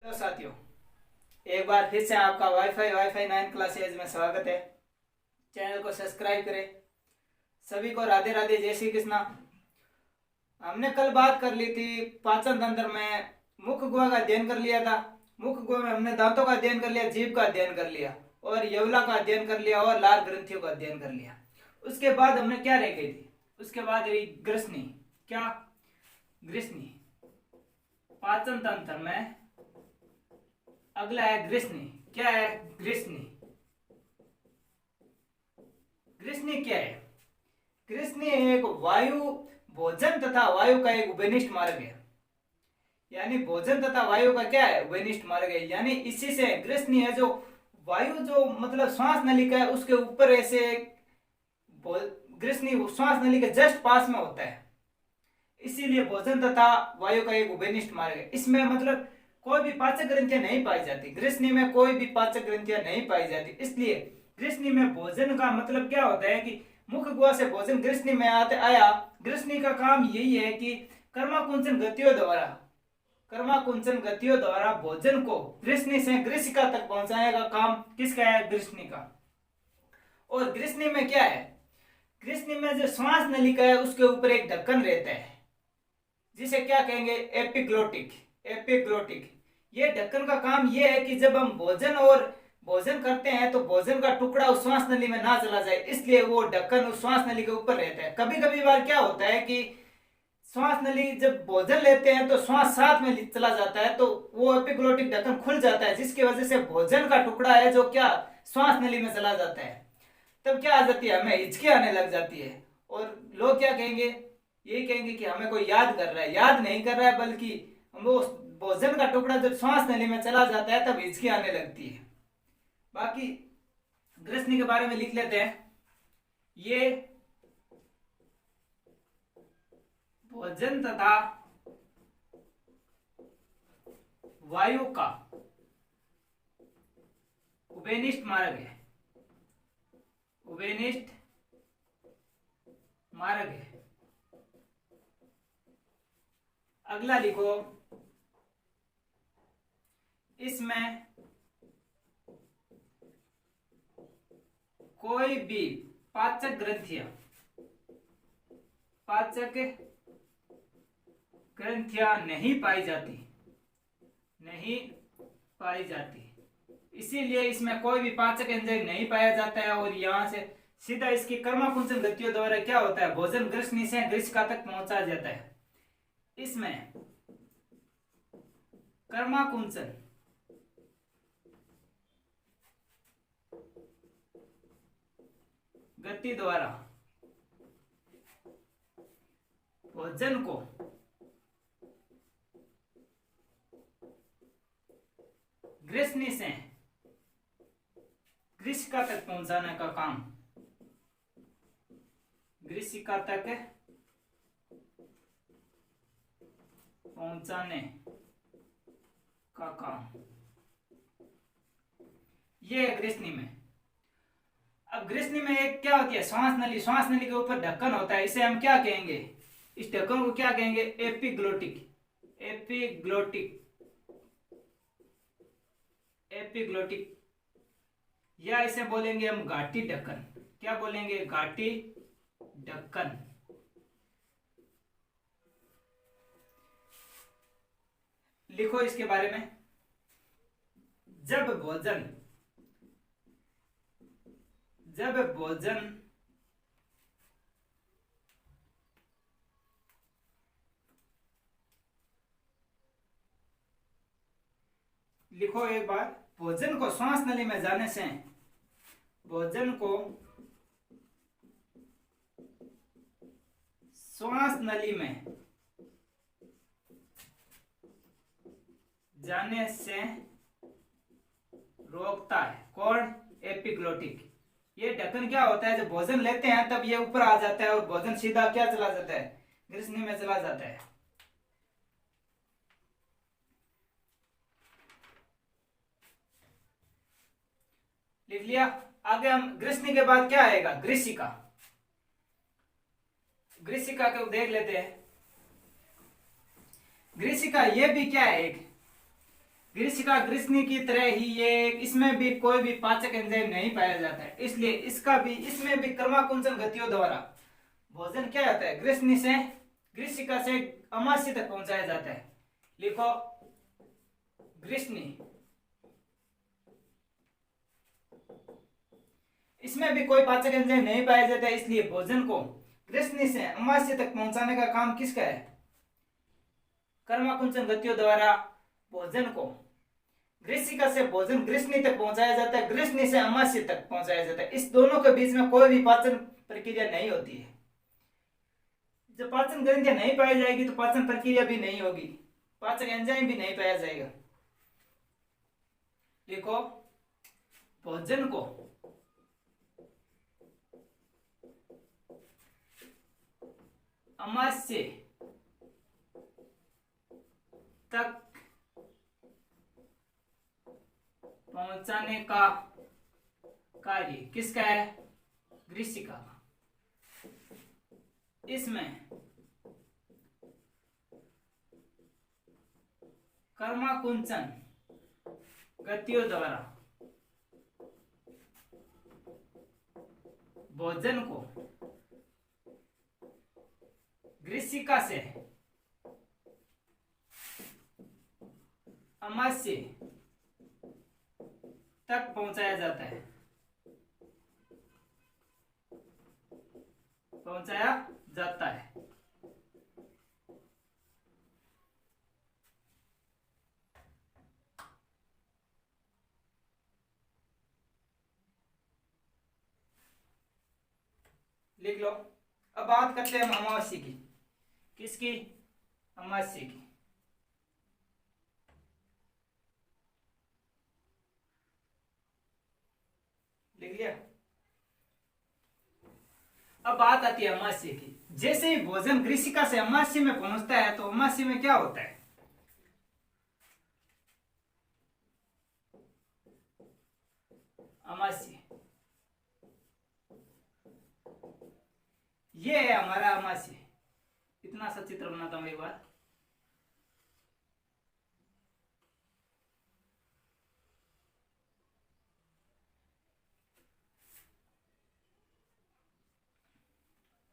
Hello साथियों, एक बार फिर से आपका वाईफाई वाईफाई 9 क्लासेज में स्वागत है। चैनल को सब्सक्राइब करें। सभी को राधे राधे, जय श्री कृष्णा। हमने कल बात कर ली थी पाचन तंत्र में मुख गुहा का अध्ययन कर लिया था। मुख गुहा में हमने दांतों का अध्ययन कर लिया, जीभ का अध्ययन कर लिया और यवला का अध्ययन कर लिया और लार ग्रंथियों का अध्ययन कर लिया। उसके बाद हमने क्या रह गई थी? उसके बाद रही ग्रसनी। क्या? ग्रसनी। पाचन तंत्र में अगला है ग्रसनी। क्या है ग्रसनी? ग्रसनी क्या है? ग्रसनी एक वायु, भोजन तथा वायु का एक उभयनिष्ठ मार्ग है। यानी भोजन तथा वायु का क्या है? उभयनिष्ठ मार्ग है। यानी इसी से ग्रसनी है जो वायु, जो मतलब श्वास नलिका है उसके ऊपर ऐसे ग्रसनी श्वास नलिका के जस्ट पास में होता है। इसीलिए भोजन तथा वायु का एक उभयनिष्ठ मार्ग है। इसमें मतलब कोई भी पाचक ग्रंथियां नहीं पाई जाती। ग्रसनी में कोई भी पाचक ग्रंथियां नहीं पाई जाती। इसलिए ग्रसनी में भोजन का मतलब क्या होता है कि मुख गुहा से भोजन ग्रसनी में आया। ग्रसनी का काम यही है कि कर्माकुंचन गतियों द्वारा भोजन को ग्रसनी से ग्रसिका तक पहुंचाने का काम किसका है? ग्रसनी का। और ग्रसनी में क्या है? ग्रसनी में जो श्वास नलिका है उसके ऊपर एक ढक्कन रहता है जिसे क्या कहेंगे? एपिग्लोटिक। एपिग्लोटिक। ये ढक्कन का काम ये है कि जब हम भोजन करते हैं तो भोजन का टुकड़ा उस श्वास नली में ना चला जाए, इसलिए वो ढक्कन उस श्वास नली के ऊपर रहता है। कभी कभी बार क्या होता है कि श्वास नली जब भोजन लेते हैं तो श्वास साथ में चला जाता है, तो वो एपिग्लोटिक ढक्कन खुल जाता है, जिसकी वजह से भोजन का टुकड़ा है जो क्या श्वास नली में चला जाता है। तब क्या आ जाती है? हमें हिचकी आने लग जाती है। और लोग क्या कहेंगे? यही कहेंगे कि हमें कोई याद कर रहा है। याद नहीं कर रहा है, बल्कि वो भोजन का टुकड़ा जब श्वास नली में चला जाता है तब हिचकी आने लगती है। बाकी ग्रसनी के बारे में लिख लेते हैं। ये भोजन तथा वायु का उभयनिष्ठ मार्ग है। उभयनिष्ठ मार्ग है। अगला लिखो, इसमें कोई भी पाचक ग्रंथियां नहीं पाई जाती। इसीलिए इसमें कोई भी पाचक एंजाइम नहीं पाया जाता है और यहां से सीधा इसकी कर्माकुंचन गतियों द्वारा क्या होता है? भोजन ग्रसनी से ग्रसिका तक पहुंचा जाता है। इसमें कर्माकुंचन गति द्वारा भोजन को ग्रसनी से ग्रसिका तक पहुंचाने का काम, ग्रसिका तक पहुंचाने का काम, ये है ग्रसनी में। अब ग्रसनी में एक क्या होती है? श्वास नली। श्वास नली के ऊपर ढक्कन होता है, इसे हम क्या कहेंगे? इस ढक्कन को क्या कहेंगे? एपिग्लोटिक। एपिग्लोटिक। एपिग्लोटिक, या इसे बोलेंगे हम घाटी ढक्कन। क्या बोलेंगे? घाटी ढक्कन। लिखो इसके बारे में। जब भोजन लिखो एक बार। भोजन को श्वास नली में जाने से, भोजन को श्वास नली में जाने से रोकता है। कौन? एपिग्लोटिक। ये ढक्कन क्या होता है? जब भोजन लेते हैं तब ये ऊपर आ जाता है और भोजन सीधा क्या चला जाता है? ग्रसनी में चला जाता है। लिख लिया। आगे हम ग्रसनी के बाद क्या आएगा? ग्रसिका। ग्रसिका को देख लेते हैं। ग्रसिका ये भी क्या है? एक ग्रीसिका ग्रीसनी की तरह ही ये इसमें भी कोई भी पाचक एंजाइम नहीं पाया जाता है, इसलिए इसमें भी कर्माकुंचन गतियों द्वारा भोजन क्या होता है, ग्रीसिका से अमाशय तक पहुंचाया जाता है। लिखो ग्रीसनी, इसमें भी कोई पाचक एंजाइम नहीं पाया जाता है, इसलिए भोजन को ग्रीसनी से अमाशय तक पहुंचाने का काम किसका है, कर्माकुंचन गतियों द्वारा भोजन को ग्रीसिका से भोजन ग्रीसनी तक पहुंचाया जाता है, ग्रीसनी से अमाशय तक पहुंचाया जाता है। इस दोनों के बीच में कोई भी पाचन प्रक्रिया नहीं होती है। जब पाचन ग्रंथियां नहीं पाई जाएगी तो पाचन प्रक्रिया भी नहीं होगी, पाचक एंजाइम भी नहीं पाया जाएगा। देखो भोजन को अमाशय तक पहुंचाने का कार्य किसका है, ग्रीसिका का। इसमें कर्माकुंचन गतियों द्वारा भोजन को ग्रीसिका से अमाशय तक पहुंचाया जाता है, लिख लो। अब बात करते हैं हम अमावस्या की। किसकी, अमावस्या की। लिख लिया। अब बात आती है अमावस्या की। जैसे ही भोजन ग्रीसिका से अमावस्या में पहुंचता है तो अमावस्या में क्या होता है, अमावस्या ये है हमारा अमावस्या। इतना सा चित्र बनाता हूं एक बार।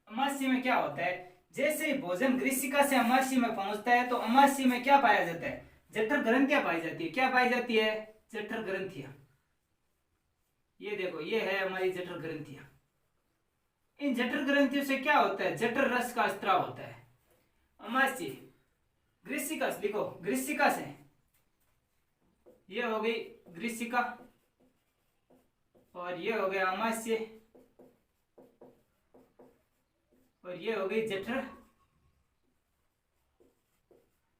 अमावस्या में क्या होता है, जैसे ही भोजन ग्रीसिका से अमावस्या में पहुंचता है तो अमावस्या में क्या पाया जाता है, जठर ग्रंथियां पाई जाती है। क्या पाई जाती है, जठर ग्रंथियां। ये देखो, ये है हमारी जठर ग्रंथियां। इन जठर ग्रंथियों से क्या होता है, जठर रस का स्त्राव होता है। अमावस्या ग्रीसिका से, लिखो ग्रीसिका से, ये हो गई ग्रीसिका और ये हो गया अमावस्या और ये हो गई जठर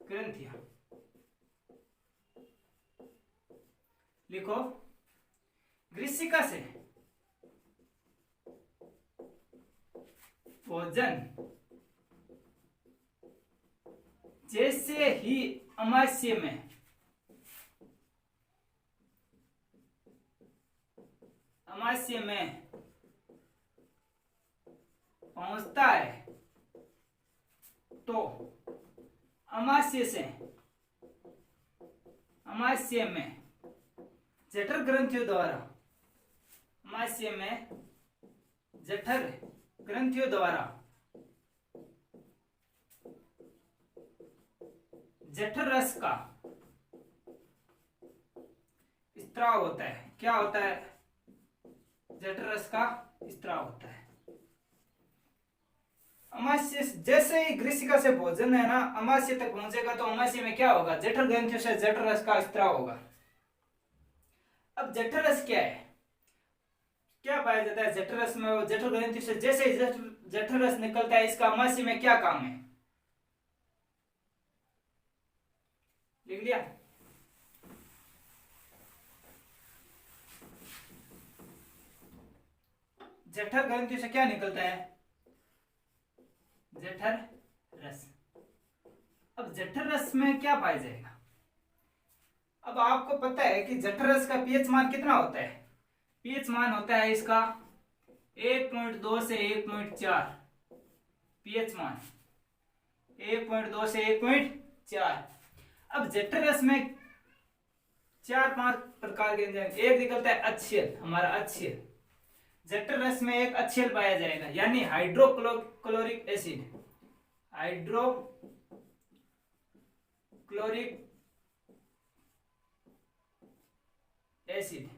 ग्रंथियां। लिखो ग्रीसिका से भोजन जैसे ही अमावस्या में पहुंचता है तो अमावस्या में जठर ग्रंथियों द्वारा जठर रस का स्त्राव होता है। क्या होता है, जठर रस का स्त्राव होता है। अमावस्या जैसे ही ग्रीसिका से भोजन है ना अमावस्या तक पहुंचेगा तो अमावस्या में क्या होगा, जठर ग्रंथियों से जठर रस का स्त्राव होगा। अब जठर रस क्या है, क्या पाया जाता है जठर रस में, जठर ग्रंथियों से जैसे ही जठर रस निकलता है, इसका अमावस्या में क्या काम है, लिख लिया। जठर ग्रंथियों से क्या निकलता है, जठर रस। अब जठर रस में क्या पाया जाएगा, अब आपको पता है कि जठर रस का पीएच मान कितना होता है, पीएच मान होता है इसका 1.2 से 1.4। पीएच मान 1.2 से 1.4। अब जठर रस में चार पांच प्रकार के एंजाइम। एक निकलता है HCl, हमारा HCl। जठर रस में एक HCl पाया जाएगा, यानी हाइड्रोक्लोरिक एसिड, हाइड्रोक्लोरिक एसिड।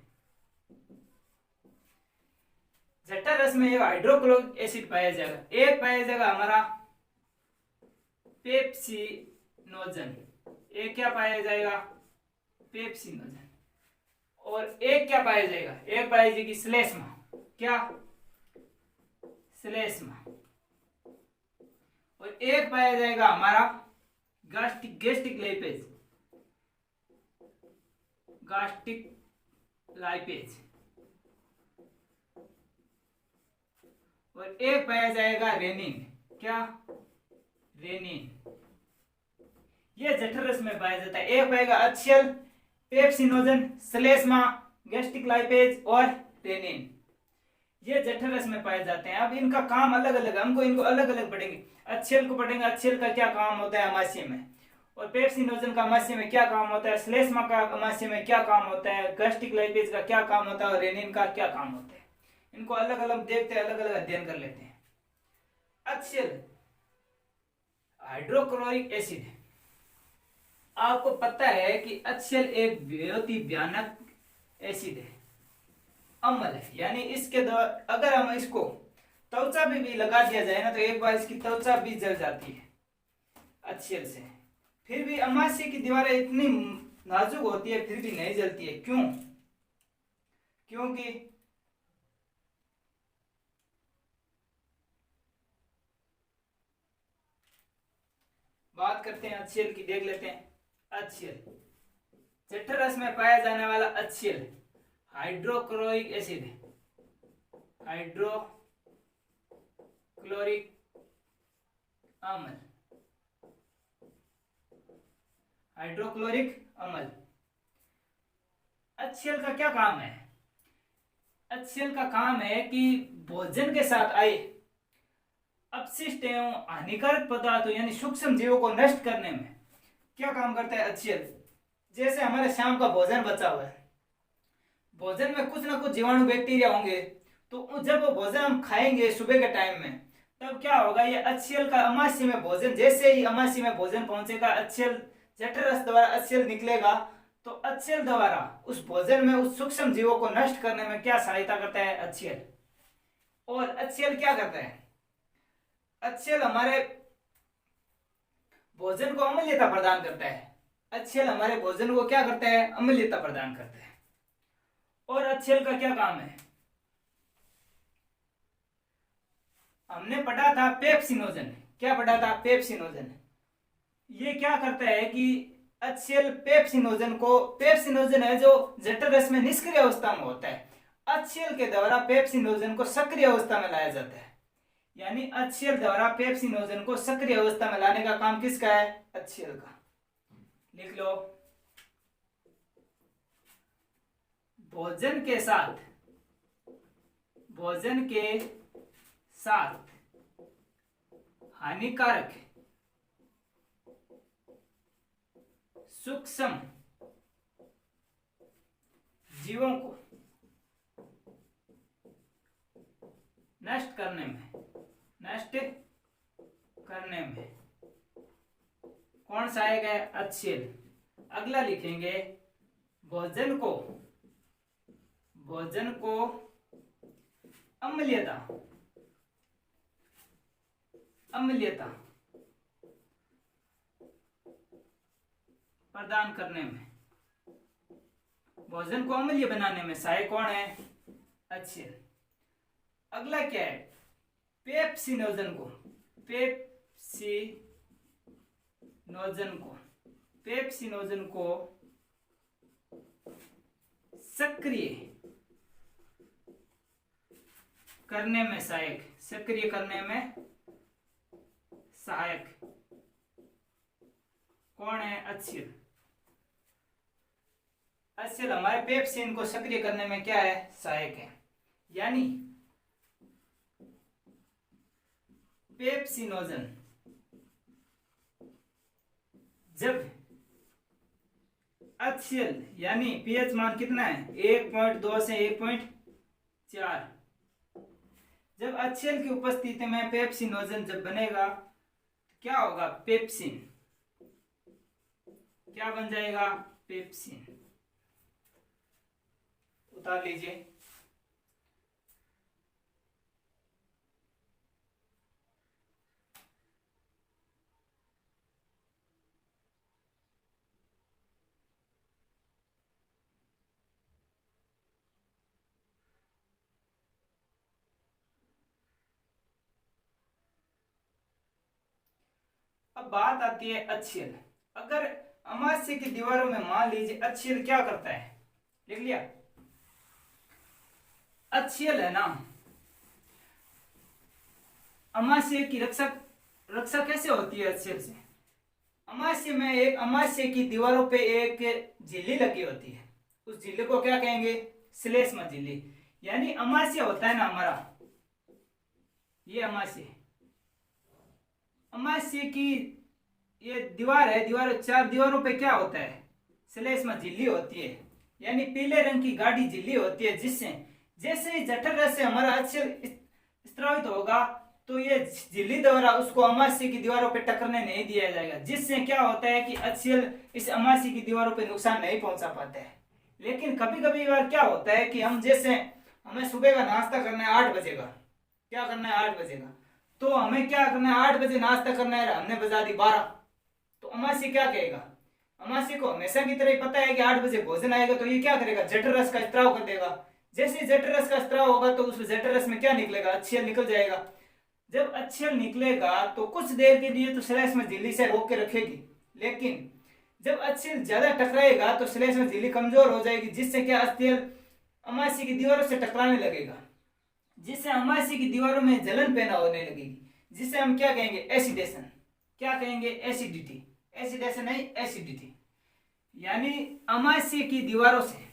जठर रस में एक हाइड्रोक्लोरिक एसिड पाया जाएगा। एक पाया जाएगा हमारा पेप्सिनोजन, एक क्या पाया जाएगा, पेप्सिनोजन। और एक क्या पाया जाएगा, एक पाया जाएगी श्लेष्मा, क्या, श्लेष्मा। और एक पाया जाएगा हमारा गैस्ट्रिक लाइपेज, गास्टिक लाइपेज। और एक पाया जाएगा रेनिन, क्या, रेनिन। ये जठर रस में पाया जाता है। एक पाएगा HCl, पेप्सिनोजन, श्लेष्मा, गैस्ट्रिक लाइपेज और रेनिन। ये जठर रस में पाए जाते हैं। अब इनका काम अलग अलग है, हमको इनको अलग अलग पढ़ेंगे। HCl को पढ़ेंगे, HCl का क्या काम होता है अमाशय में, और पेप्सिनोजन का अमाशय में क्या काम होता है, श्लेष्मा का अमाशय में क्या काम होता है, गैस्ट्रिक लाइपेज का क्या काम होता है और रेनिन का क्या काम होता है। इनको अलग अलग देखते हैं, अलग अलग अध्ययन कर लेते हैं। HCl hydrochloric acid. आपको पता है कि HCl एक बहुत ही भयानक एसिड है, अम्ल है। यानी इसके द्वारा अगर हम इसको त्वचा भी लगा दिया जाए ना, तो एक बार इसकी त्वचा भी जल जाती है HCl से। फिर भी अमाशय की दीवारें इतनी नाजुक होती है, फिर भी नहीं जलती है। क्यों? क्योंकि बात करते हैं HCl की, देख लेते हैं। HCl जठर रस में पाया जाने वाला HCl हाइड्रोक्लोरिक एसिड, हाइड्रोक्लोरिक अम्ल, हाइड्रोक्लोरिक अम्ल। HCl का क्या काम है? HCl का काम है कि भोजन के साथ आए अपशिष्ट एवं हानिकारक पदार्थों यानी सूक्ष्म जीवों को नष्ट करने में क्या काम करता है HCl। जैसे हमारे शाम का भोजन बचा हुआ है, भोजन में कुछ ना कुछ जीवाणु बैक्टीरिया होंगे, तो जब वो भोजन हम खाएंगे सुबह के टाइम में, तब क्या होगा, ये HCl का अमाशय में भोजन, जैसे ही अमाशय में भोजन पहुंचेगा, HCl जठर रस द्वारा HCl निकलेगा, तो HCl द्वारा उस भोजन में उस सूक्ष्म जीवों को नष्ट करने में क्या सहायता करता है, HCl। और HCl क्या करता है, HCl हमारे भोजन को अम्लीयता प्रदान करता है। HCl हमारे भोजन को क्या करता है, अम्लीयता प्रदान करता है। और HCl का क्या काम है, हमने पढ़ा था पेप्सिनोजन। क्या पढ़ा था, पेप्सिनोजन। ये क्या करता है कि HCl पेप्सिनोजन को, पेप्सिनोजन है जो जठर रस में निष्क्रिय अवस्था में होता है, HCl के द्वारा पेप्सिनोजन को सक्रिय अवस्था में लाया जाता है। यानी HCl द्वारा पेप्सिनोजन को सक्रिय अवस्था में लाने का काम किसका है, HCl का। लिख लो, भोजन के साथ, भोजन के साथ हानिकारक सूक्ष्म जीवों को नष्ट करने में कौन सा आएगा, HCl। अगला लिखेंगे, भोजन को अम्लीयता प्रदान करने में, भोजन को अम्लीय बनाने में सहायक कौन है, HCl। अगला क्या है, पेप्सिनोजन को सक्रिय करने में सहायक कौन है, HCl। HCl हमारे पेप्सिन को सक्रिय करने में क्या है, सहायक है। यानी पेप्सिनोजन जब HCl यानी पीएच मान कितना है 1.2 से 1.4। जब HCl की उपस्थिति में पेप्सिनोजन जब बनेगा क्या होगा, पेप्सिन। क्या बन जाएगा, पेप्सिन। उतार लीजिए। अब बात आती है HCl। अगर अमाशय की दीवारों में मान लीजिए HCl क्या करता है, लिख लिया। HCl है ना, अमाशय की रक्षा कैसे होती है HCl से। अमाशय में अमाशय की दीवारों पे एक झिल्ली लगी होती है, उस झिल्ली को क्या कहेंगे, श्लेष्म झिल्ली। यानी अमाशय होता है ना हमारा, ये अमाशय की ये दीवार है, चार दीवारों पे क्या होता है, श्लेष्म झिल्ली होती है, यानी पीले रंग की गाढ़ी झिल्ली होती है, जिससे जैसे ही जठर रस से हमारा HCl स्त्रावित होगा तो ये झिल्ली द्वारा उसको अमाशय की दीवारों पे टकरने नहीं दिया जाएगा, जिससे क्या होता है कि HCl इस अमाशय की दीवारों पे नुकसान नहीं पहुंचा पाता है। लेकिन कभी कभी बार क्या होता है कि हम जैसे हमें सुबह का नाश्ता करना है 8 बजे का, क्या करना है 8 बजे का, तो हमें क्या करना है 8 बजे नाश्ता करना है, हमने बजा दी 12, तो अमाशय क्या कहेगा, अमाशय को हमेशा की तरह पता है कि 8 बजे भोजन आएगा, तो ये क्या करेगा, जठर रस का स्त्राव कर देगा। जैसे जठर रस का स्त्राव होगा तो उस जठर रस में क्या निकलेगा, HCl निकल जाएगा। जब HCl निकलेगा तो कुछ देर के लिए तो श्लेष्म झिल्ली से रोक के रखेगी, लेकिन जब HCl ज्यादा टकराएगा तो श्लेष्म झिल्ली कमजोर हो जाएगी, जिससे क्या HCl अमाशय की दीवारों से टकराने लगेगा, जिससे अमाशय की दीवारों में जलन पैदा होने लगेगी, जिसे हम क्या कहेंगे, एसिडेशन। क्या कहेंगे, एसिडिटी। एसिडेशन नहीं, एसिडिटी। यानी अमाशय की दीवारों से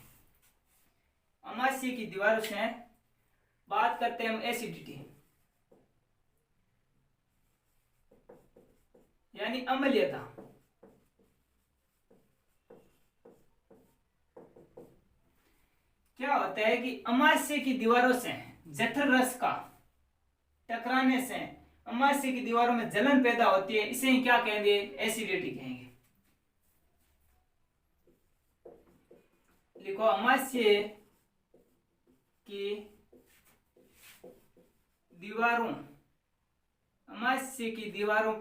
बात करते हैं हम एसिडिटी, यानी अम्लीयता। क्या होता है कि अमाशय की दीवारों से जठर रस का टकराने से अमाशय की दीवारों में जलन पैदा होती है, इसे ही क्या कहेंगे, एसिडिटी कहेंगे। लिखो, अमाशय की दीवारों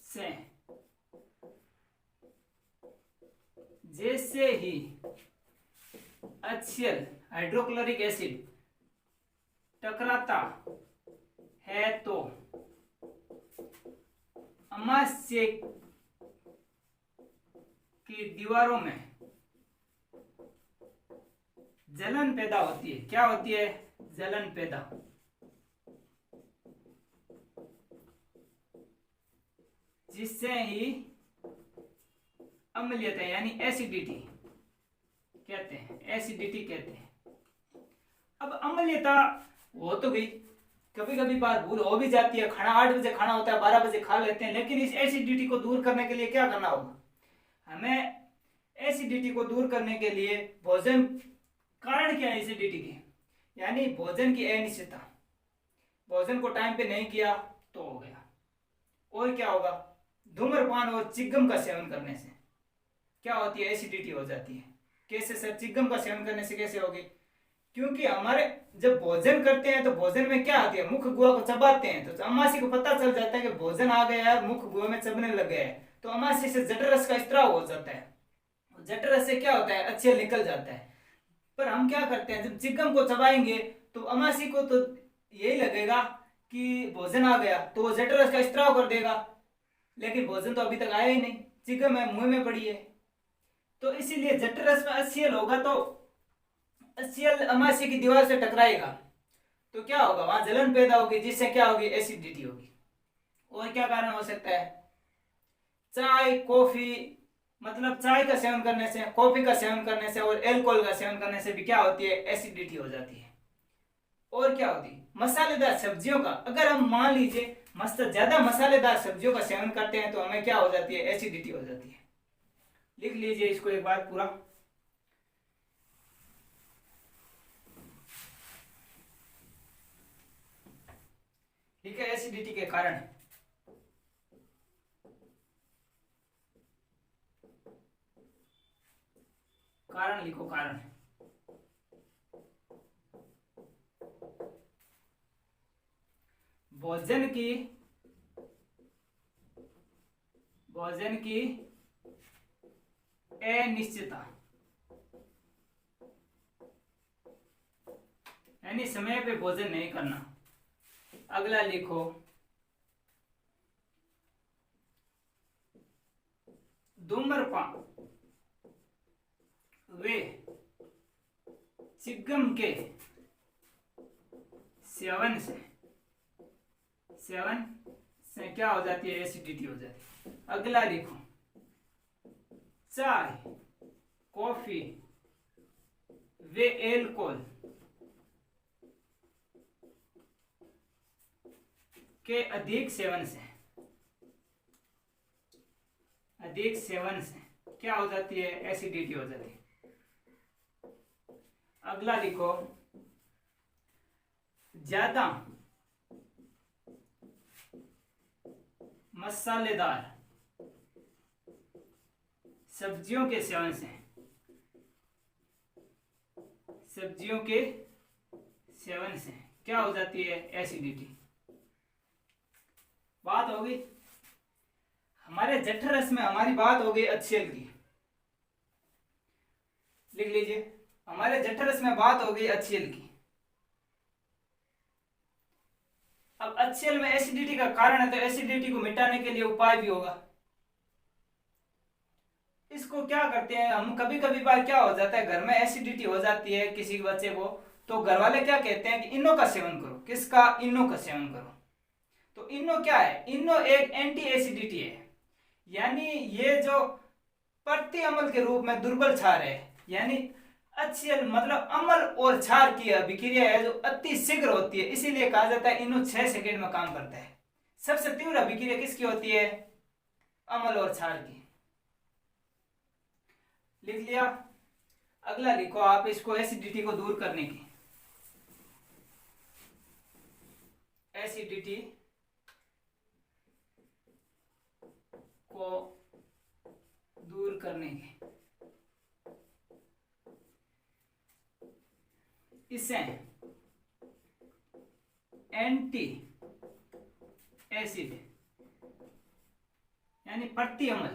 से जैसे ही HCl हाइड्रोक्लोरिक एसिड टकराता है तो अमाशय की दीवारों में जलन पैदा होती है। क्या होती है, जलन पैदा। जिससे ही अम्लीयता यानी एसिडिटी कहते हैं। अब अम्लीयता हो तो गई, कभी कभी बार भूल हो भी जाती है, खाना 8 बजे खाना होता है 12 बजे खा लेते हैं, लेकिन इस एसिडिटी को दूर करने के लिए क्या करना होगा, हमें एसिडिटी को दूर करने के लिए भोजन, कारण क्या है एसिडिटी के, यानी भोजन की अनिश्चितता, भोजन को टाइम पे नहीं किया तो हो गया। और क्या होगा, धूम्रपान और चिगम का सेवन करने से क्या होती है, एसिडिटी हो जाती है। कैसे सर, चिगम का सेवन करने से कैसे होगी, क्योंकि हमारे जब भोजन करते हैं तो भोजन में क्या आती है, मुख गुहा को चबाते हैं, तो अमाशय को पता चल जाता है कि भोजन आ गया है, मुख गुहा में चबने लग गया है, तो अमाशय से जठर रस का स्त्राव हो जाता है, जठर रस से क्या होता है, HCl निकल जाता है। पर हम क्या करते हैं, जब चिगम को चबाएंगे तो अमाशय को तो यही लगेगा कि भोजन आ गया, तो वो जठर रस का स्त्राव कर देगा, लेकिन भोजन तो अभी तक आया ही नहीं, चिगम है मुंह में पड़ी है। तो इसीलिए जठर रस में HCl होगा तो HCl अमाशय की दीवार से टकराएगा तो क्या होगा, वहां जलन पैदा होगी, जिससे क्या होगी, एसिडिटी होगी। और क्या कारण हो सकता है, चाय कॉफी, मतलब चाय का सेवन करने से, कॉफी का सेवन करने से और अल्कोहल का सेवन करने से भी क्या होती है, एसिडिटी हो जाती है। और क्या होती है, मसालेदार सब्जियों का, अगर हम मान लीजिए ज्यादा मसालेदार सब्जियों का सेवन करते हैं तो हमें क्या हो जाती है, एसिडिटी हो जाती है। लिख लीजिए इसको एक बार पूरा। ठीक है, एसिडिटी के कारण, कारण लिखो, कारण। भोजन की अनिश्चितता, यानी समय पे भोजन नहीं करना। अगला लिखो, धूम्रपान वे चिगम के सेवन से क्या हो जाती है, एसिडिटी हो जाती है। अगला लिखो, चाय, कॉफी वे एल्कोहल के अधिक सेवन से क्या हो जाती है, एसिडिटी हो जाती है। अगला लिखो, ज्यादा मसालेदार सब्जियों के सेवन से क्या हो जाती है, एसिडिटी। बात होगी हमारे जठरस में, हमारी बात हो गई HCl की। लिख लीजिए, हमारे जठरस में बात हो गई HCl की। अब HCl में एसिडिटी का कारण है, तो एसिडिटी को मिटाने के लिए उपाय भी होगा। इसको क्या करते हैं हम, कभी कभी बार क्या हो जाता है, घर में एसिडिटी हो जाती है किसी बच्चे को, तो घर वाले क्या कहते हैं कि इनो का सेवन करो। किसका, इनो का सेवन करो। तो इनो क्या है, इनो एक एंटी एसिडिटी है, यानी ये जो प्रति अम्ल के रूप में दुर्बल क्षार है, यानी HCl मतलब अम्ल और क्षार की अभिक्रिया है जो अति शीघ्र होती है, इसीलिए कहा जाता है इनो 6 सेकंड में काम करता है। सबसे तीव्र अभिक्रिया किसकी होती है, अम्ल और क्षार की। लिख लिया। अगला लिखो आप इसको, एसिडिटी को दूर करने की, एसिडिटी को दूर करने की, इससे एंटी एसिड यानी प्रति अम्ल,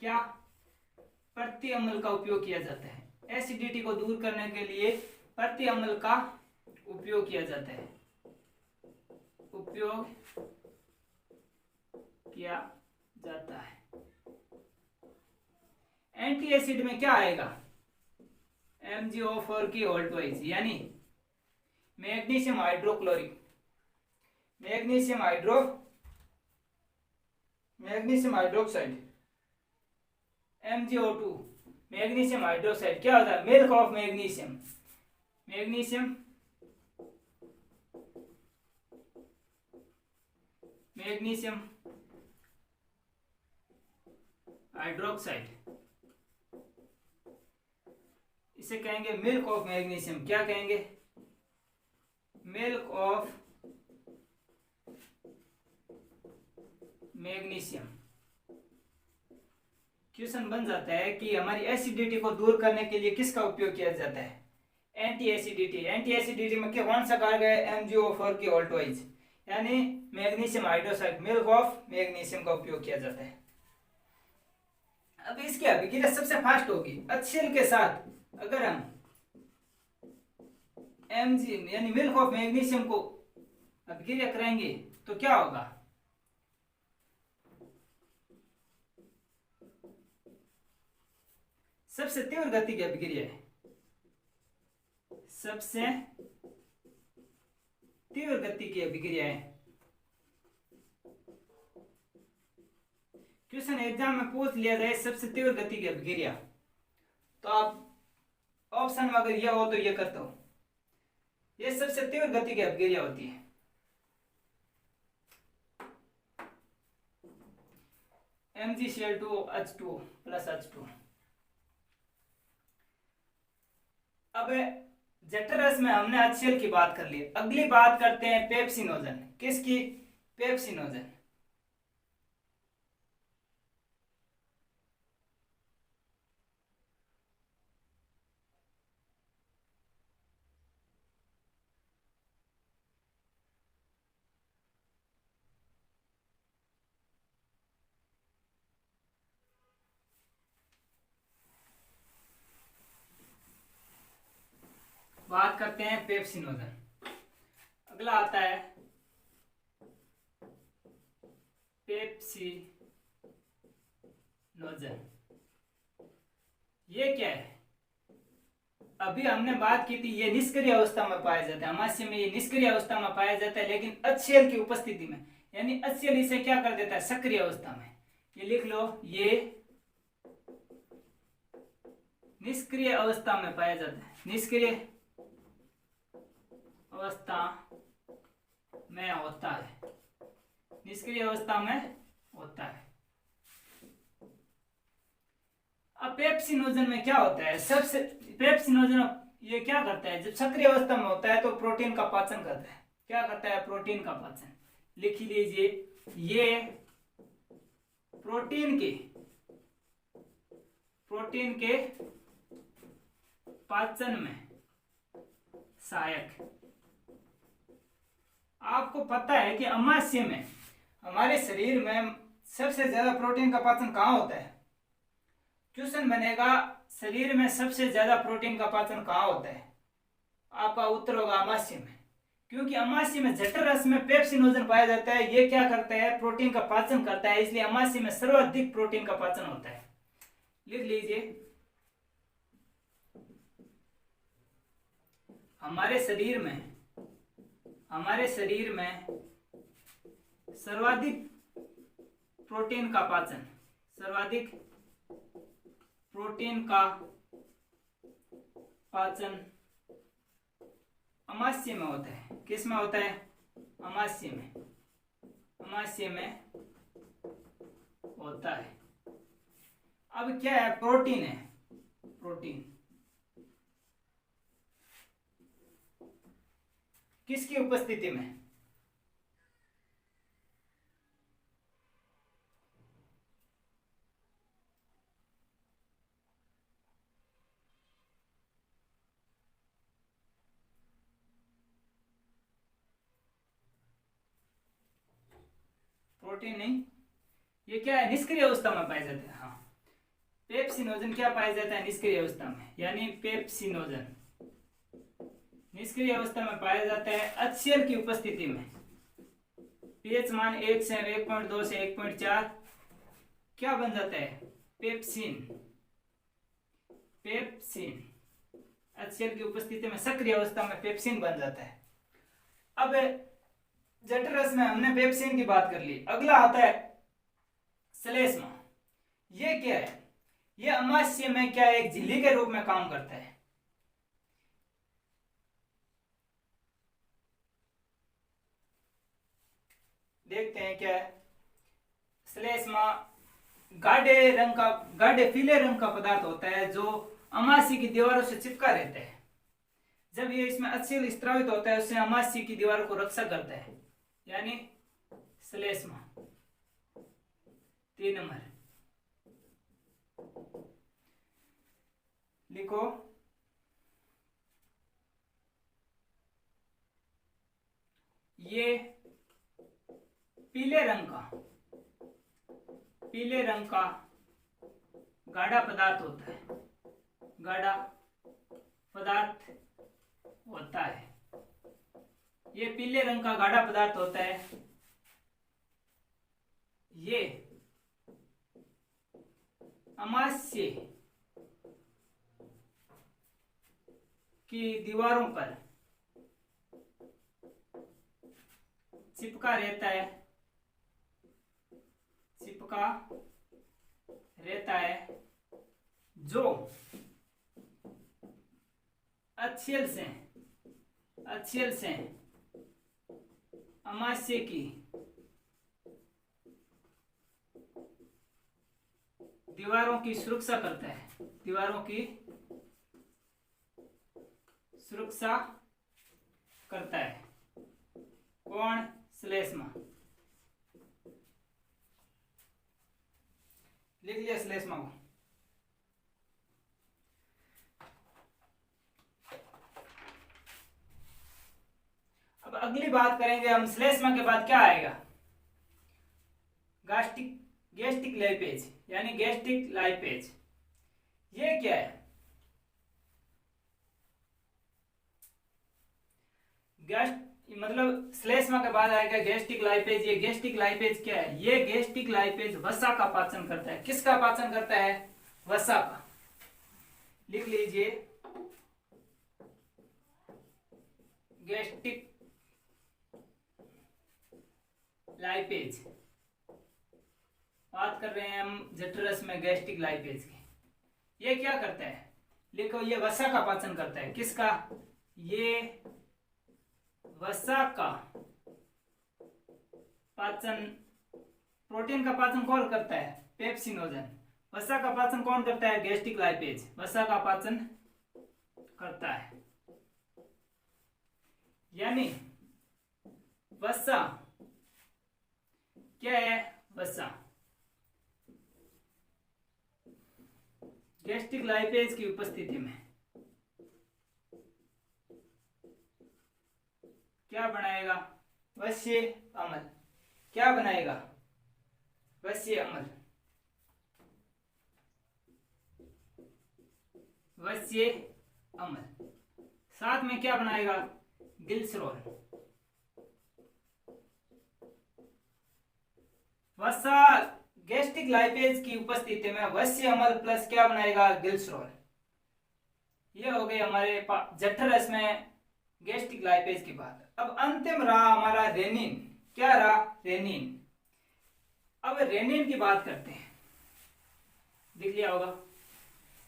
क्या, प्रति अम्ल का उपयोग किया जाता है। एसिडिटी को दूर करने के लिए प्रति अम्ल का उपयोग किया जाता है, उपयोग किया जाता है। एंटी एसिड में क्या आएगा, MgO4 की ऑल्टवाइज, यानी magnesium hydrochloric, magnesium hydroxide, MgO2, magnesium hydroxide. क्या होता है, milk of magnesium, magnesium hydroxide, इसे कहेंगे मिल्क ऑफ मैग्नीशियम। क्या कहेंगे, मिल्क ऑफ मैग्नीशियम। क्वेश्चन बन जाता है कि हमारी एसिडिटी को दूर करने के लिए किसका उपयोग किया जाता है, एंटी एसिडिटी। एंटी एसिडिटी में कौन सा कारक है, MgO4 की ऑल्टवाइज, यानी magnesium hydroxide, milk of magnesium का उपयोग किया जाता है। अब इसकी अभिक्रिया सबसे फास्ट होगी HCl के साथ। अगर हम Mg यानी मिल्क ऑफ मैग्नीशियम को अभिक्रिया कराएंगे तो क्या होगा, सबसे तीव्र गति की अभिक्रिया है, सबसे तीव्र गति की अभिक्रिया है। क्वेश्चन एग्जाम में पूछ लिया जाए सबसे तीव्र गति की अभिक्रिया, तो आप ऑप्शन में अगर यह हो तो यह करते हो, यह सबसे तीव्र गति की अभिक्रिया होती है। MgCl2H2 plus H2। अब जठर रस में हमने HCl की बात कर ली, अगली बात करते हैं पेप्सिनोजन। किसकी? पेप्सिनोजन। बात करते हैं पेप्सिनोजन। अगला आता है पेप्सिनोजन। ये क्या है? अभी हमने बात की थी, ये निष्क्रिय अवस्था में पाया जाता है, अमाशय में ये निष्क्रिय अवस्था में पाया जाता है, लेकिन HCl की उपस्थिति में, यानी HCl इसे क्या कर देता है? सक्रिय अवस्था में। ये लिख लो, ये निष्क्रिय अवस्था में पाया जाता है, निष्क्रिय अवस्था में होता है, निष्क्रिय अवस्था में होता है। अब पेप्सिनोजन में क्या होता है? सबसे पेप्सिनोजन ये क्या करता है? जब सक्रिय अवस्था में होता है तो प्रोटीन का पाचन करता है। क्या करता है? प्रोटीन का पाचन। लिख लीजिए, ये प्रोटीन के पाचन में सहायक। आपको पता है कि अमाशय में, हमारे शरीर में सबसे ज्यादा प्रोटीन का पाचन कहाँ होता है? क्वेश्चन बनेगा, शरीर में सबसे ज्यादा प्रोटीन का पाचन कहाँ होता है? आपका उत्तर होगा अमाशय में, क्योंकि अमाशय में जठर रस में पेप्सिनोजन पाया जाता है। ये क्या करता है? प्रोटीन का पाचन करता है, इसलिए अमाशय में सर्वाधिक प्रोटीन का पाचन होता है। लिख लीजिए, हमारे शरीर में सर्वाधिक प्रोटीन का पाचन, सर्वाधिक प्रोटीन का पाचन अमाशय में होता है। किस में होता है? अमाशय में, अमाशय में होता है। अब क्या है? प्रोटीन है, प्रोटीन किसकी उपस्थिति में? प्रोटीन नहीं, ये क्या है? निष्क्रिय अवस्था में पाया जाता है। हाँ, पेप्सिनोजन क्या पाया जाता है? निष्क्रिय अवस्था में, यानी पेप्सिनोजन निष्क्रिय अवस्था में पाया जाता है HCl की उपस्थिति में। पीएच मान 1 से 1.2 से 1.4 क्या बन जाता है? पेप्सिन। पेप्सिन HCl की उपस्थिति में सक्रिय अवस्था में पेप्सिन बन जाता है। अब जठर रस में हमने पेप्सिन की बात कर ली। अगला आता है श्लेष्मा। ये क्या है? ये अमाशय में क्या एक झिल्ली के रूप में काम करता है। देखते हैं क्या है। श्लेष्मा गाढ़े पीले रंग का पदार्थ होता है जो अमाशय की दीवारों से चिपका रहता है। जब ये इसमें HCl स्त्रावित होता है, उससे अमाशय की दीवारों को रक्षा करता है, यानी श्लेष्मा। 3 नंबर लिखो, ये पीले रंग का गाढ़ा पदार्थ होता है, गाढ़ा पदार्थ होता है। ये पीले रंग का गाढ़ा पदार्थ होता है। ये अमाशय की दीवारों पर चिपका रहता है, जो HCl से अमाशय की दीवारों की सुरक्षा करता है, दीवारों की सुरक्षा करता है। कौन? श्लेष्मा। लिख लिया श्लेष्मा को। अब अगली बात करेंगे हम, श्लेष्मा के बाद क्या आएगा? गैस्ट्रिक लाइपेज, यानी गैस्ट्रिक लाइपेज। ये क्या है? मतलब श्लेष्मा के बाद आएगा गैस्ट्रिक लाइपेज। ये गैस्ट्रिक लाइपेज क्या है? ये गैस्ट्रिक लाइपेज वसा का पाचन करता है। किसका पाचन करता है? वसा का। लिख लीजिए, गैस्ट्रिक लाइपेज। बात कर रहे हैं हम जठरस में गैस्ट्रिक लाइपेज की। ये क्या करता है? लिखो, ये वसा का पाचन करता है। किसका? ये वसा का पाचन। प्रोटीन का पाचन कौन करता है? पेप्सिनोजन। वसा का पाचन कौन करता है? Gastric lipase. वसा का पाचन करता है। यानी वसा क्या है? वसा गैस्ट्रिक लाइपेज की उपस्थिति में क्या बनाएगा? वश्य अम्ल। क्या बनाएगा? वश्य अम्ल। वश्य अम्ल। साथ में क्या बनाएगा? ग्लिसरॉल। वसा गैस्ट्रिक लाइपेज की उपस्थिति में वश्य अम्ल प्लस क्या बनाएगा? ग्लिसरॉल। ये हो गई हमारे जठरस में गैस्ट्रिक लाइपेज की बात। अब अंतिम रहा हमारा रेनिन। क्या रहा? रेनिन। अब रेनिन की बात करते हैं। देख लिया होगा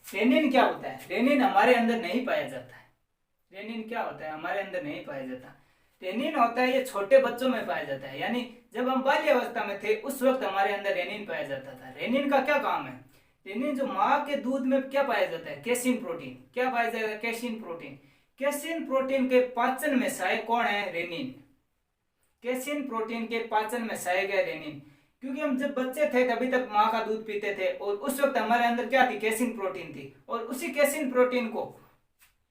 रेनिन क्या होता है। रेनिन हमारे अंदर नहीं पाया जाता है। रेनिन क्या होता है? हमारे अंदर नहीं पाया जाता। रेनिन होता है, ये छोटे बच्चों में पाया जाता है। यानी जब हम बाल्यावस्था में थे उस वक्त हमारे अंदर रेनिन पाया जाता था। रेनिन का क्या काम है? रेनिन जो माँ के दूध में क्या पाया जाता है? Casein protein. क्या पाया जाता है? Casein protein. कैसिन प्रोटीन के पाचन में सहायक कौन है? रेनिन। कैसिन प्रोटीन के पाचन में सहायक है रेनिन। क्योंकि हम जब बच्चे थे तभी तक माँ का दूध पीते थे और उस वक्त हमारे अंदर क्या थी? कैसिन प्रोटीन थी। और उसी कैसिन प्रोटीन को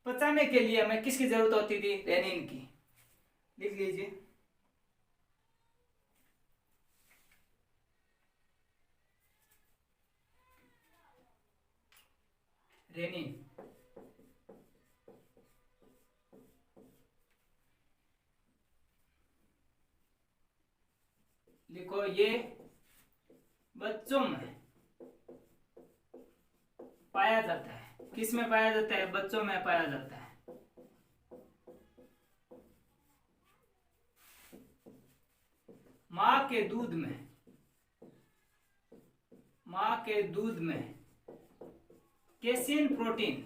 पचाने के लिए हमें किसकी जरूरत होती थी? रेनिन की। लिख लीजिए, रेनिन। लिखो, ये बच्चों में पाया जाता है। किस में पाया जाता है? बच्चों में पाया जाता है। माँ के दूध में, माँ के दूध में कैसिन प्रोटीन।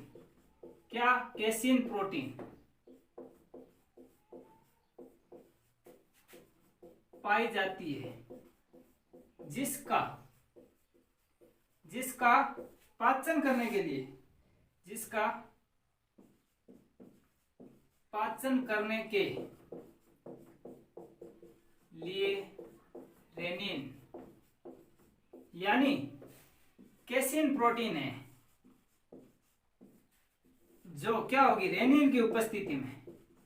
क्या? कैसिन प्रोटीन पाई जाती है, जिसका पाचन करने के लिए, जिसका पाचन करने के लिए रेनिन यानी कैसिन प्रोटीन है, जो क्या होगी? रेनिन की उपस्थिति में।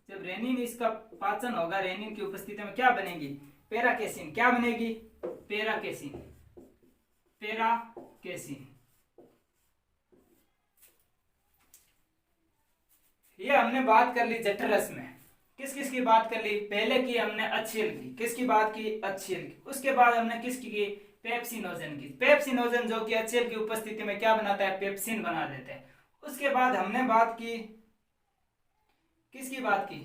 जब रेनिन इसका पाचन होगा, रेनिन की उपस्थिति में क्या बनेगी? पैराकेसिन। क्या बनेगी? पैराकेसिन। पैराकेसिन। ये हमने बात कर ली जठरस में। किस किस की बात कर ली? पहले की हमने अच्छेल की। किसकी बात की? अच्छेल की। उसके बाद हमने किसकी की? पेप्सिनोजन की। पेप्सिनोजन जो कि अच्छेल की उपस्थिति में क्या बनाता है? पेप्सिन बना देते हैं। उसके बाद हमने बात की, किसकी बात की?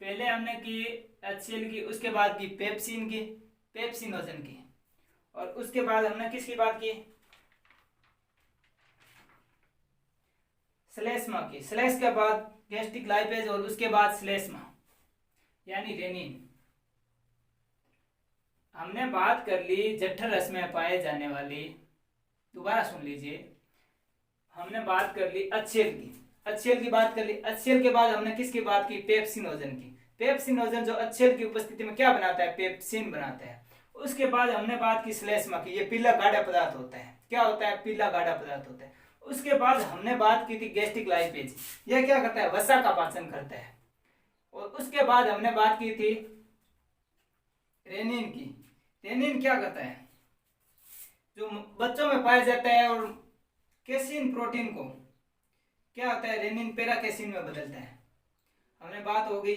पहले हमने की एचसीएल की, उसके बाद की पेप्सिन की, पेप्सिनोजन की, और उसके बाद हमने किसकी बात की? श्लेष्मा की। श्लेष के बाद गैस्ट्रिक लाइपेज और उसके बाद श्लेष्मा यानी रेनिन। हमने बात कर ली जठर रस में पाए जाने वाली, दोबारा सुन लीजिए, हमने बात कर ली HCl की, HCl की बात कर ली। HCl के बाद हमने किसकी बात की? पेप्सिनोजन की। पेप्सिनोजन जो HCl की उपस्थिति में क्या बनाता है? पेप्सिन बनाता है। उसके बाद हमने बात की श्लेष्मा की, ये पीला गाढ़ा पदार्थ होता है। क्या होता है? पीला गाढ़ा पदार्थ होता है। उसके बाद हमने बात की थी गैस्ट्रिक लाइपेज, यह क्या करता है? वसा का पाचन करता है। और उसके बाद हमने बात की थी रेनिन की। रेनिन क्या करता है? जो बच्चों में पाया जाता है और कैसीन प्रोटीन को क्या होता है? रेनिन पेरा कैसीन में बदलता है। हमने बात हो गई।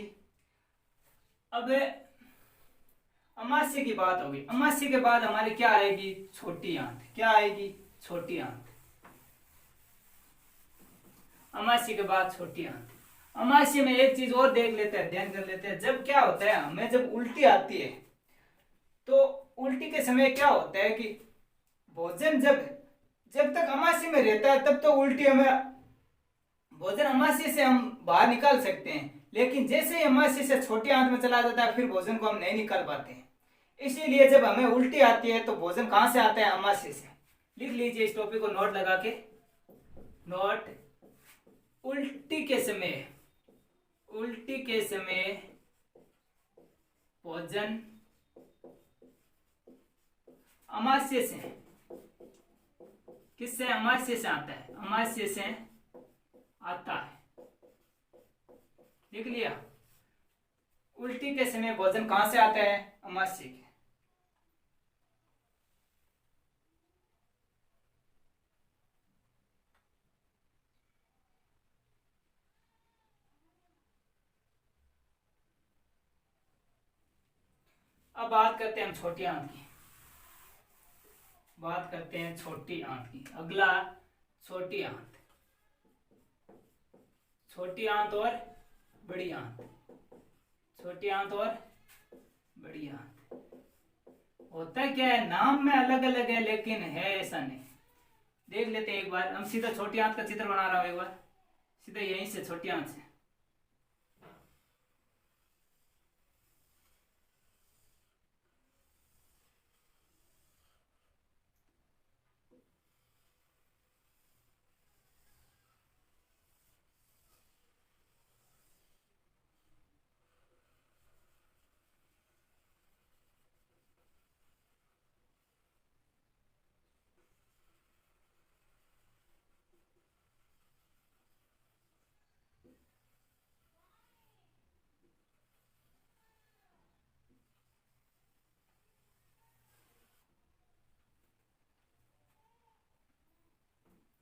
अब अमाशय की बात होगी। अमाशय के बाद हमारी क्या आएगी? छोटी आंत। क्या आएगी? छोटी आंत। अमाशय के बाद छोटी आंत। अमाशय में एक चीज और देख लेते हैं, ध्यान कर लेते हैं। जब क्या होता है, हमें जब उल्टी आती है तो उल्टी के समय क्या होता है कि भोजन जब तक अमाशय में रहता है तब तो उल्टी हमें भोजन अमाशय से हम बाहर निकाल सकते हैं, लेकिन जैसे ही अमाशय से छोटी आंत में चला जाता है फिर भोजन को हम नहीं निकाल पाते हैं। इसीलिए जब हमें उल्टी आती है तो भोजन कहां से आता है? अमाशय से। लिख लीजिए इस टॉपिक को नोट लगा के। नोट, उल्टी के समय भोजन अमाशय से, किससे? अमाशय से आता है। अमाशय से आता है। लिख लिया? उल्टी के समय भोजन कहां से आता है? अमाशय के। अब बात करते हैं हम छोटी आंत की। बात करते हैं छोटी आंत की। अगला छोटी आंत। छोटी आंत और बड़ी आंत। छोटी आंत और बड़ी आंत। होता क्या है? नाम में अलग अलग है लेकिन है ऐसा नहीं। देख लेते हैं एक बार। हम सीधा छोटी आंत का चित्र बना रहा हूं एक बार, सीधा यहीं से छोटी आंत से।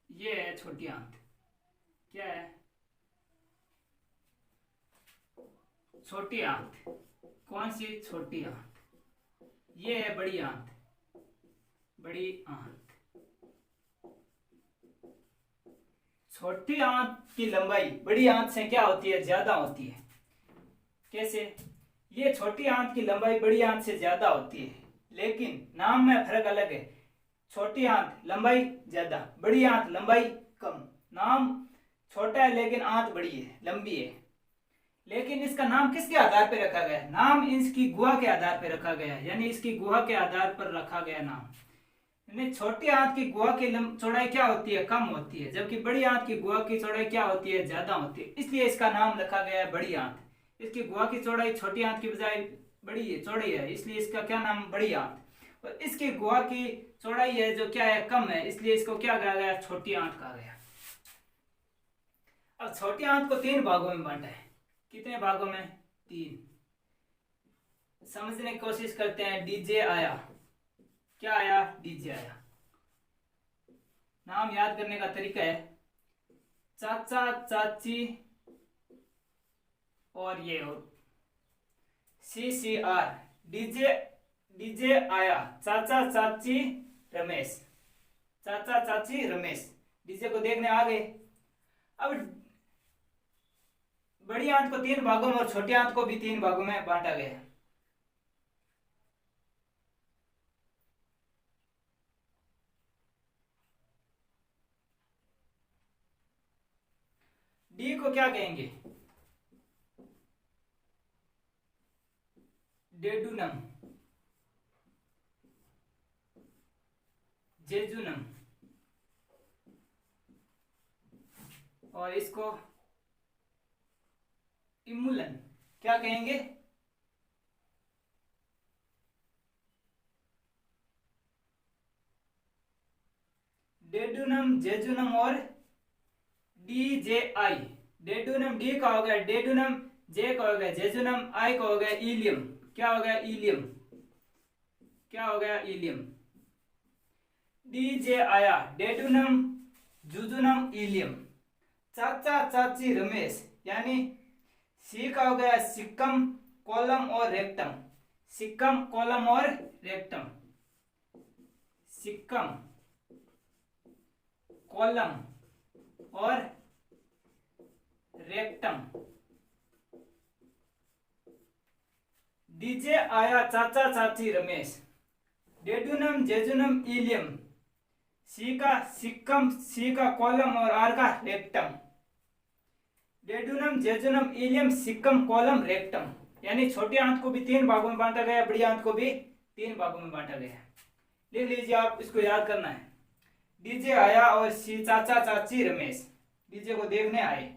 ये है छोटी आंत। क्या है? छोटी आंत। कौन सी? छोटी आंत। ये है बड़ी आंत। बड़ी आंत। छोटी आंत की लंबाई बड़ी आंत से क्या होती है? ज्यादा होती है। कैसे? ये छोटी आंत की लंबाई बड़ी आंत से ज्यादा होती है, लेकिन नाम में फर्क अलग है। छोटी आंत लंबाई ज्यादा, बड़ी आंत लंबाई कम। नाम छोटा है लेकिन आंत बड़ी है, लंबी है। लेकिन इसका नाम किसके आधार पर रखा गया? नाम इसकी गुहा के आधार पर रखा गया, यानी इसकी गुहा के आधार पर रखा गया नाम। यानी छोटी आंत की गुहा की चौड़ाई क्या होती है? कम होती है, जबकि बड़ी आंत की गुहा की चौड़ाई क्या होती है? ज्यादा होती है। इसलिए इसका नाम रखा गया है बड़ी आंत। इसकी गुहा की चौड़ाई छोटी आंत की बजाय बड़ी है, चौड़ी है, इसलिए इसका क्या नाम? बड़ी आंत। और इसकी गुहा की चौड़ाई है जो क्या है? कम है, इसलिए इसको क्या कहा गया? छोटी आंत कहा गया। अब छोटी आंत को 3 भागों में बांटा है। कितने भागों में? 3। समझने की कोशिश करते हैं। डीजे आया। क्या आया? डीजे आया। नाम याद करने का तरीका है चाचा चाची और ये और CCR। डीजे, डीजे आया। चाचा चाची रमेश। चाचा चाची रमेश। डीजे को देखने आ गए। अब बड़ी आंत को 3 भागों में और छोटी आंत को भी 3 भागों में बांटा गया। डी को क्या कहेंगे? डेडुनम। जेजुनम, और इसको इमुलन क्या कहेंगे? डेडुनम, जेजुनम और DJI। डेडुनम डी का हो गया डेडुनम, जे का हो गया जेजुनम, आई का हो गया इलियम। क्या हो गया? इलियम। क्या हो गया? इलियम। डीजे आया डेडुनम, जुजुनम, इलियम। चाचा चाची रमेश, यानी सी का हो गया सिक्कम, कोलम और रेक्टम। सिक्कम, कोलम और रेक्टम। सिक्कम, कोलम और रेक्टम। डीजे आया चाचा चाची Ramesh. Duodenum, jejunum, ileum. C का सिक्कम, सी का कोलम और आर का rectum. Duodenum, jejunum, ileum, caecum, colon, rectum. यानी छोटी आंत को भी 3 भागों में बांटा गया, बड़ी आंत को भी 3 भागों में बांटा गया। लिख लीजिए, आप इसको याद करना है। डीजे आया और सी चाचा चाची रमेश डीजे को देखने आए।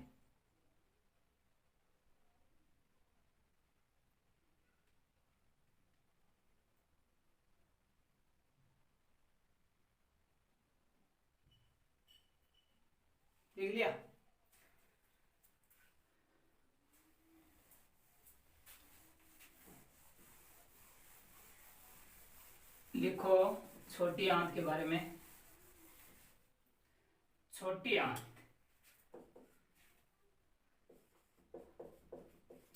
लिख लिया? लिखो छोटी आंत के बारे में। छोटी आंत,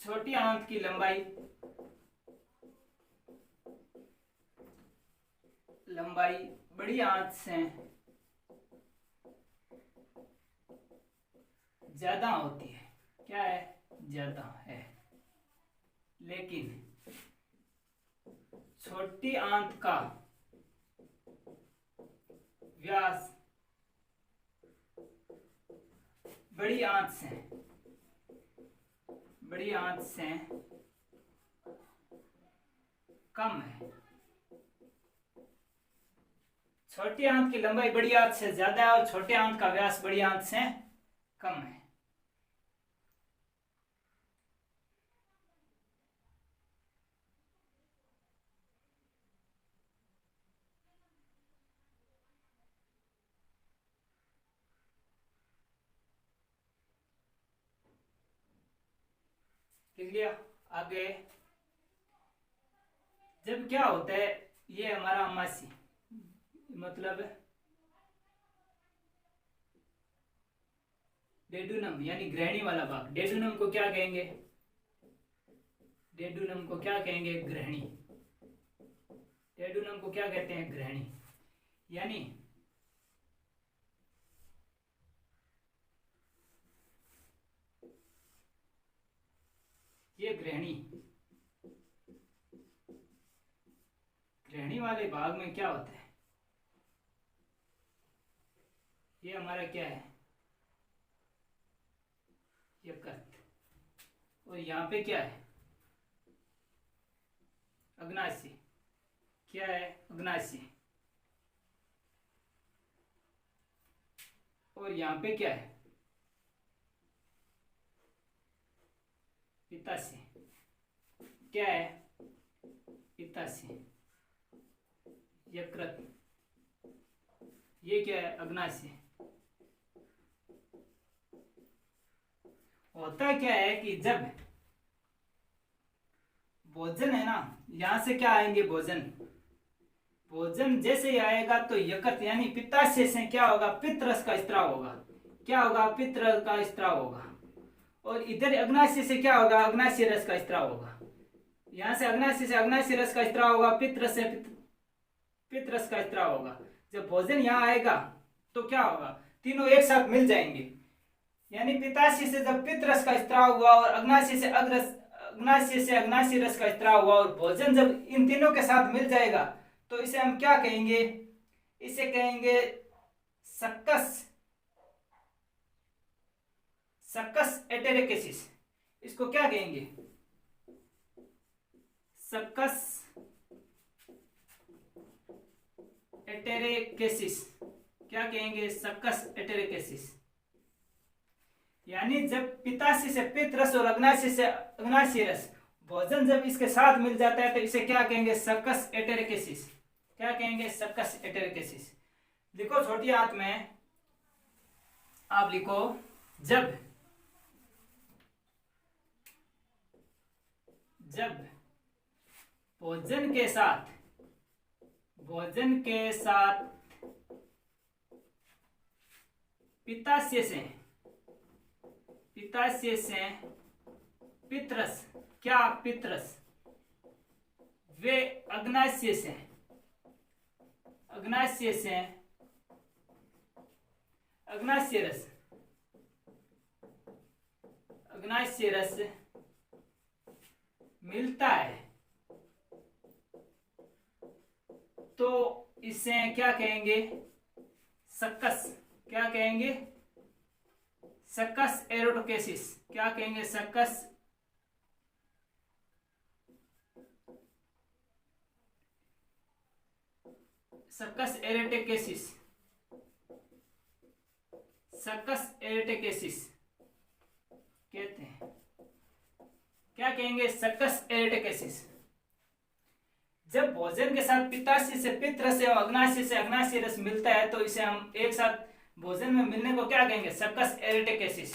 छोटी आंत की लंबाई बड़ी आंत से ज्यादा होती है। क्या है? ज्यादा है। लेकिन छोटी आंत का व्यास बड़ी आंत से कम है। छोटी आंत की लंबाई बड़ी आंत से ज्यादा है और छोटे आंत का व्यास बड़ी आंत से कम है। लिख लिया? आगे जब क्या होता है, ये हमारा अमासी मतलब डेडुनम यानी ग्रहणी वाला भाग। डेडुनम को क्या कहेंगे? डेडुनम को क्या कहेंगे? ग्रहणी। डेडुनम को क्या कहते हैं? ग्रहणी। यानी ये ग्रहणी वाले भाग में क्या होता है? ये हमारा क्या है? यकृत। और यहाँ पे क्या है? अग्नाशय। क्या है? अग्नाशय। और यहाँ पे क्या है? पित्ताशय। क्या है? पित्ताशय। यकृत। ये क्या है? अग्नाशय। होता क्या है कि जब भोजन है ना, यहां से क्या आएंगे? भोजन जैसे ही आएगा तो यकृत यानी पित्ताशय से क्या होगा? पित्त रस का स्त्राव होगा। क्या होगा? पित्त रस का स्त्राव होगा। और इधर अग्नाशय से क्या होगा? अग्नाशय रस का स्त्राव होगा। यहां से अग्नाशय रस का स्त्राव होगा, पित्त रस से पित्त रस का स्त्राव होगा। जब भोजन यहाँ आएगा तो क्या होगा? तीनों एक साथ मिल जाएंगे। यानी पित्ताशय से जब पित्त रस का स्त्राव हुआ और अग्नाशय से अग्नाशय रस का स्त्राव हुआ और भोजन जब इन तीनों के साथ मिल जाएगा तो इसे हम क्या कहेंगे? इसे कहेंगे सक्कस एटेरिकेसिस। इसको क्या कहेंगे? सक्कस एटेरेकेसिस, क्या कहेंगे, सक्कस एटेरेकेसिस। यानी जब पित्ताशय से पित्त रस और अग्नाशय से अग्नाशय रस भोजन जब इसके साथ मिल जाता है तो इसे क्या कहेंगे, सक्कस एटेरेकेसिस। क्या कहेंगे, सक्कस एटेरेकेसिस। लिखो छोटी हाथ में, आप लिखो, जब भोजन के साथ पित्ताशय से पितरस, क्या पितरस, वे अग्नाशय से अग्नाशय रस मिलता है तो इसे क्या कहेंगे, सक्कस, क्या कहेंगे, सक्कस एरोटोकेसिस। क्या कहेंगे, सक्कस एरेटेकेसिस, सक्कस एरेटेकेसिस कहते हैं। क्या कहेंगे, सक्कस एरेटेकेसिस। जब भोजन के साथ पित्ताशय से पित्त रस एवं अग्नाशय से अग्नाशय रस मिलता है तो इसे हम एक साथ भोजन में मिलने को क्या कहेंगे, सक्कस एरेटेकेसिस।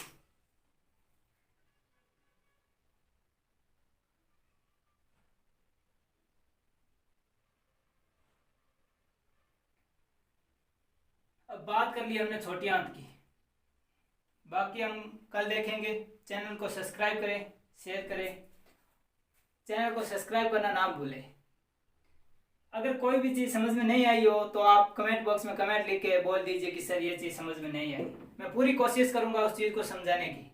अब बात कर ली हमने छोटी आंत की, बाकी हम कल देखेंगे। चैनल को सब्सक्राइब करें, शेयर करें, चैनल को सब्सक्राइब करना ना भूलें। अगर कोई भी चीज़ समझ में नहीं आई हो तो आप कमेंट बॉक्स में कमेंट लिख के बोल दीजिए कि सर ये चीज़ समझ में नहीं आई। मैं पूरी कोशिश करूंगा उस चीज़ को समझाने की।